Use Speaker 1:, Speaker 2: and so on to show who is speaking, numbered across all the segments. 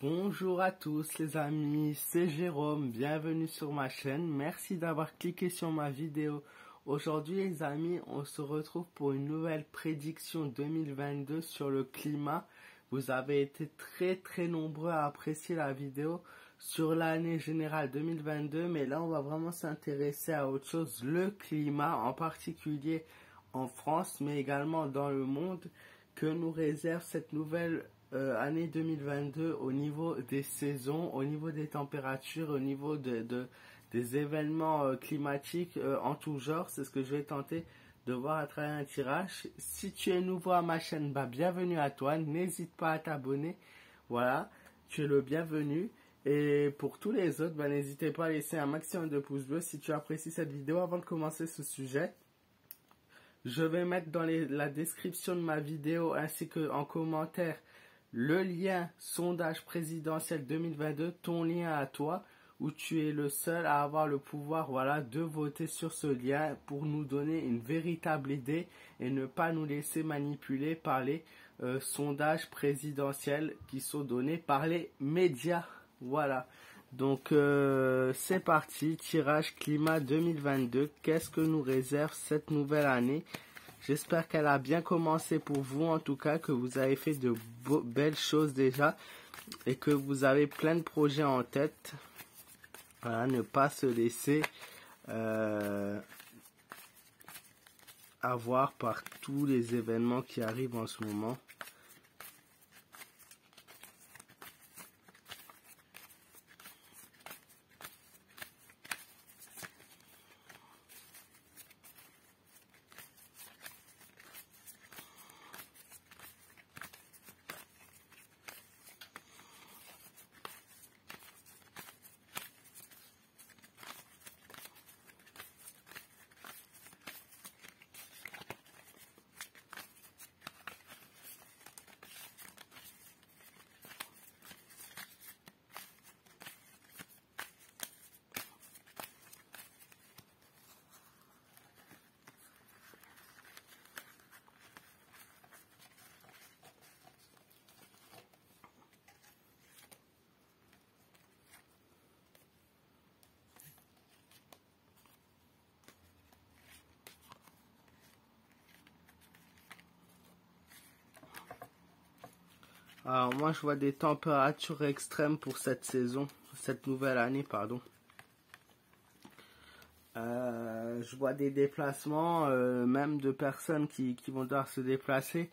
Speaker 1: Bonjour à tous les amis, c'est Jérôme, bienvenue sur ma chaîne, merci d'avoir cliqué sur ma vidéo. Aujourd'hui les amis, on se retrouve pour une nouvelle prédiction 2022 sur le climat. Vous avez été très nombreux à apprécier la vidéo sur l'année générale 2022, mais là on va vraiment s'intéresser à autre chose, le climat en particulier en France, mais également dans le monde, que nous réserve cette nouvelle année 2022 au niveau des saisons, au niveau des températures, au niveau des événements climatiques en tout genre. C'est ce que je vais tenter de voir à travers un tirage. Si tu es nouveau à ma chaîne, bienvenue à toi. N'hésite pas à t'abonner. Voilà, tu es le bienvenu. Et pour tous les autres, n'hésitez pas à laisser un maximum de pouces bleus si tu apprécies cette vidéo. Avant de commencer ce sujet, je vais mettre dans la description de ma vidéo ainsi qu'en commentaire le lien sondage présidentiel 2022, ton lien à toi, où tu es le seul à avoir le pouvoir, de voter sur ce lien pour nous donner une véritable idée et ne pas nous laisser manipuler par les sondages présidentiels qui sont donnés par les médias. Voilà. Donc c'est parti, tirage climat 2022. Qu'est-ce que nous réserve cette nouvelle année? J'espère qu'elle a bien commencé pour vous, en tout cas, que vous avez fait de belles choses déjà et que vous avez plein de projets en tête. Voilà, ne pas se laisser avoir par tous les événements qui arrivent en ce moment. Alors moi je vois des températures extrêmes pour cette saison, cette nouvelle année pardon. Je vois des déplacements, même de personnes qui vont devoir se déplacer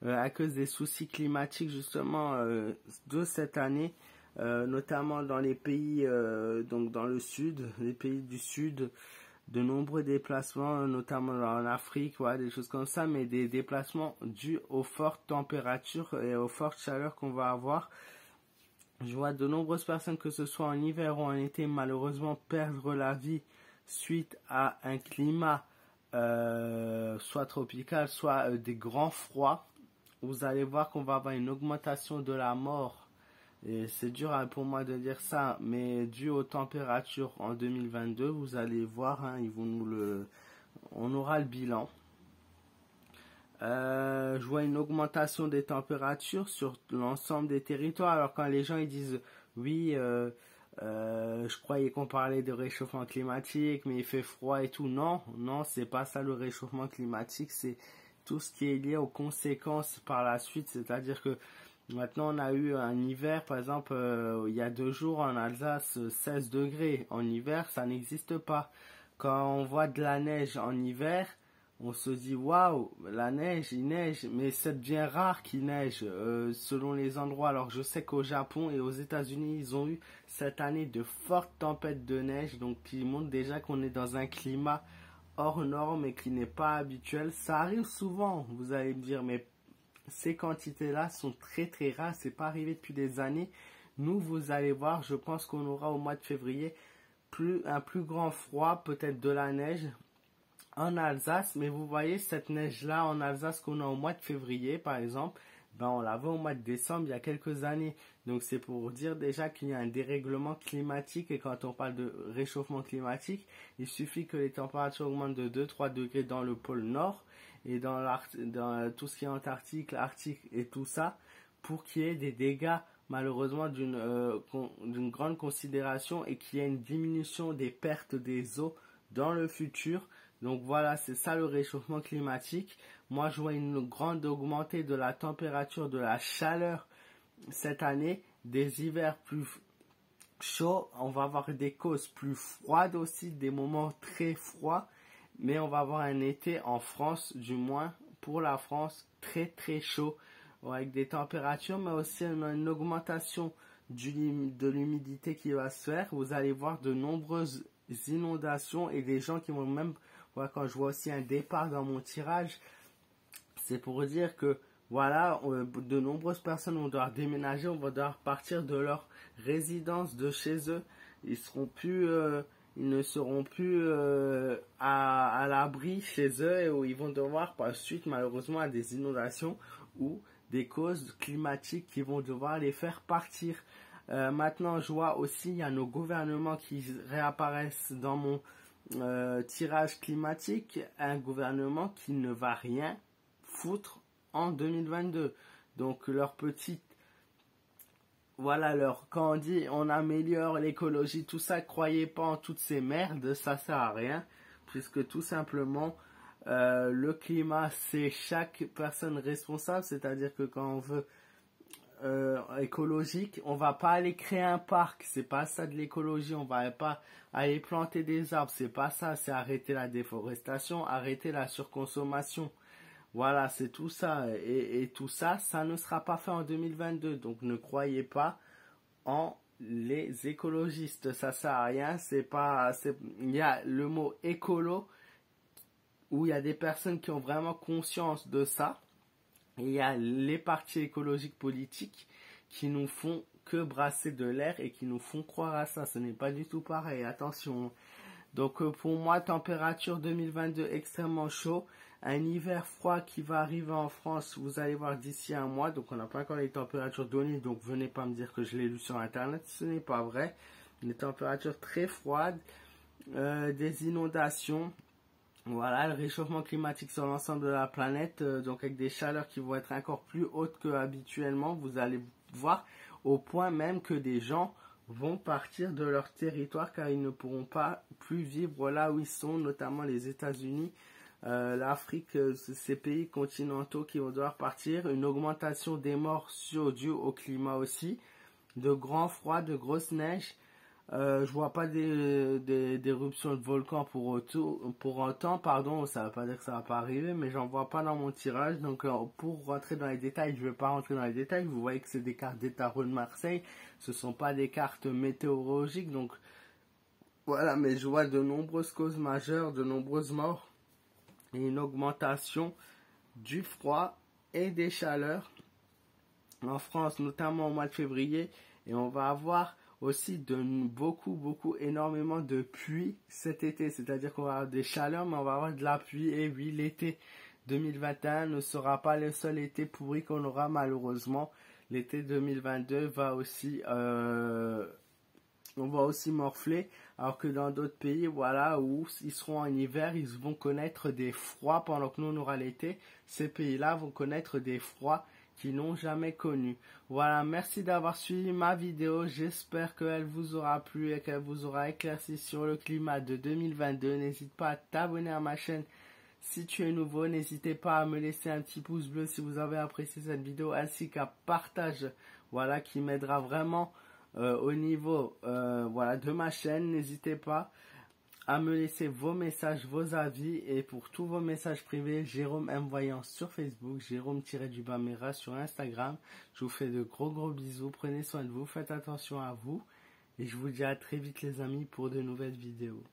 Speaker 1: à cause des soucis climatiques justement de cette année, notamment dans les pays, donc dans le sud, les pays du sud. De nombreux déplacements, notamment en Afrique, des choses comme ça, mais des déplacements dus aux fortes températures et aux fortes chaleurs qu'on va avoir. Je vois de nombreuses personnes, que ce soit en hiver ou en été, malheureusement perdre la vie suite à un climat soit tropical, soit des grands froids. Vous allez voir qu'on va avoir une augmentation de la mort. Et c'est dur pour moi de dire ça, mais dû aux températures en 2022, vous allez voir, on aura le bilan. Je vois une augmentation des températures sur l'ensemble des territoires. Alors quand les gens ils disent oui, je croyais qu'on parlait de réchauffement climatique, mais il fait froid et tout. Non, c'est pas ça le réchauffement climatique, c'est tout ce qui est lié aux conséquences par la suite, c'est-à-dire que maintenant, on a eu un hiver, par exemple, il y a 2 jours en Alsace, 16 degrés. En hiver, ça n'existe pas. Quand on voit de la neige en hiver, on se dit, waouh, la neige, il neige, mais c'est bien rare qu'il neige selon les endroits. Alors, je sais qu'au Japon et aux États-Unis, ils ont eu cette année de fortes tempêtes de neige, donc qui montrent déjà qu'on est dans un climat hors norme et qui n'est pas habituel. Ça arrive souvent, vous allez me dire, mais ces quantités-là sont très rares, c'est pas arrivé depuis des années. Nous, vous allez voir, je pense qu'on aura au mois de février un plus grand froid, peut-être de la neige en Alsace. Mais vous voyez cette neige-là en Alsace qu'on a au mois de février, par exemple, on l'avait au mois de décembre il y a quelques années. Donc c'est pour dire déjà qu'il y a un dérèglement climatique, et quand on parle de réchauffement climatique, il suffit que les températures augmentent de 2-3 degrés dans le pôle nord et dans tout ce qui est Antarctique, l'Arctique et tout ça, pour qu'il y ait des dégâts malheureusement d'une grande considération et qu'il y a une diminution des pertes des eaux dans le futur. Donc voilà, c'est ça le réchauffement climatique. Moi, je vois une grande augmentée de la température, de la chaleur cette année, des hivers plus chauds. On va avoir des causes plus froides aussi, des moments très froids. Mais on va avoir un été en France, du moins pour la France, très très chaud, avec des températures, mais aussi une augmentation de l'humidité qui va se faire. Vous allez voir de nombreuses inondations et des gens qui vont même, voilà, quand je vois aussi un départ dans mon tirage, c'est pour dire que voilà, de nombreuses personnes vont devoir déménager, on va devoir partir de leur résidence, de chez eux. Ils ne seront plus à l'abri chez eux et où ils vont devoir par suite malheureusement à des inondations ou des causes climatiques qui vont devoir les faire partir. Maintenant, je vois aussi, il y a nos gouvernements qui réapparaissent dans mon tirage climatique. Un gouvernement qui ne va rien foutre en 2022. Donc, quand on dit on améliore l'écologie, tout ça, croyez pas en toutes ces merdes, ça sert à rien. Puisque tout simplement, le climat, c'est chaque personne responsable. C'est-à-dire que quand on veut écologique, on va pas aller créer un parc, c'est pas ça de l'écologie, on va pas aller planter des arbres, c'est pas ça, c'est arrêter la déforestation, arrêter la surconsommation. Voilà, c'est tout ça et tout ça, ça ne sera pas fait en 2022. Donc ne croyez pas en les écologistes, ça sert à rien, il y a le mot écolo où il y a des personnes qui ont vraiment conscience de ça. Et il y a les partis écologiques politiques qui nous font que brasser de l'air et qui nous font croire à ça. Ce n'est pas du tout pareil, attention. Donc pour moi, température 2022 extrêmement chaud. Un hiver froid qui va arriver en France, vous allez voir d'ici un mois. Donc on n'a pas encore les températures données, donc venez pas me dire que je l'ai lu sur internet. Ce n'est pas vrai. Des températures très froides, des inondations. Voilà, le réchauffement climatique sur l'ensemble de la planète, donc avec des chaleurs qui vont être encore plus hautes qu'habituellement, vous allez voir, au point même que des gens vont partir de leur territoire car ils ne pourront pas plus vivre là où ils sont, notamment les États-Unis, l'Afrique, ces pays continentaux qui vont devoir partir, une augmentation des morts due au climat aussi, de grands froids, de grosses neiges. Je vois pas d'éruption de volcan pour autant, pardon, ça veut pas dire que ça va pas arriver, mais j'en vois pas dans mon tirage. Donc pour rentrer dans les détails, je vais pas rentrer dans les détails. Vous voyez que c'est des cartes des tarots de Marseille, ce sont pas des cartes météorologiques. Donc voilà, mais je vois de nombreuses causes majeures, de nombreuses morts et une augmentation du froid et des chaleurs en France, notamment au mois de février, et on va avoir aussi énormément de pluie cet été, c'est-à-dire qu'on va avoir des chaleurs, mais on va avoir de la pluie, et oui, l'été 2021 ne sera pas le seul été pourri qu'on aura malheureusement. L'été 2022 on va aussi morfler, alors que dans d'autres pays, voilà, où ils seront en hiver, ils vont connaître des froids pendant que nous on aura l'été. Ces pays-là vont connaître des froids qui n'ont jamais connu. Voilà, merci d'avoir suivi ma vidéo. J'espère qu'elle vous aura plu et qu'elle vous aura éclairci sur le climat de 2022. N'hésite pas à t'abonner à ma chaîne si tu es nouveau. N'hésitez pas à me laisser un petit pouce bleu si vous avez apprécié cette vidéo, ainsi qu'un partage, voilà, qui m'aidera vraiment au niveau de ma chaîne. N'hésitez pas à me laisser vos messages, vos avis, et pour tous vos messages privés, Jérôme M. Voyance sur Facebook, Jérôme-Mera sur Instagram. Je vous fais de gros bisous, prenez soin de vous, faites attention à vous, et je vous dis à très vite les amis pour de nouvelles vidéos.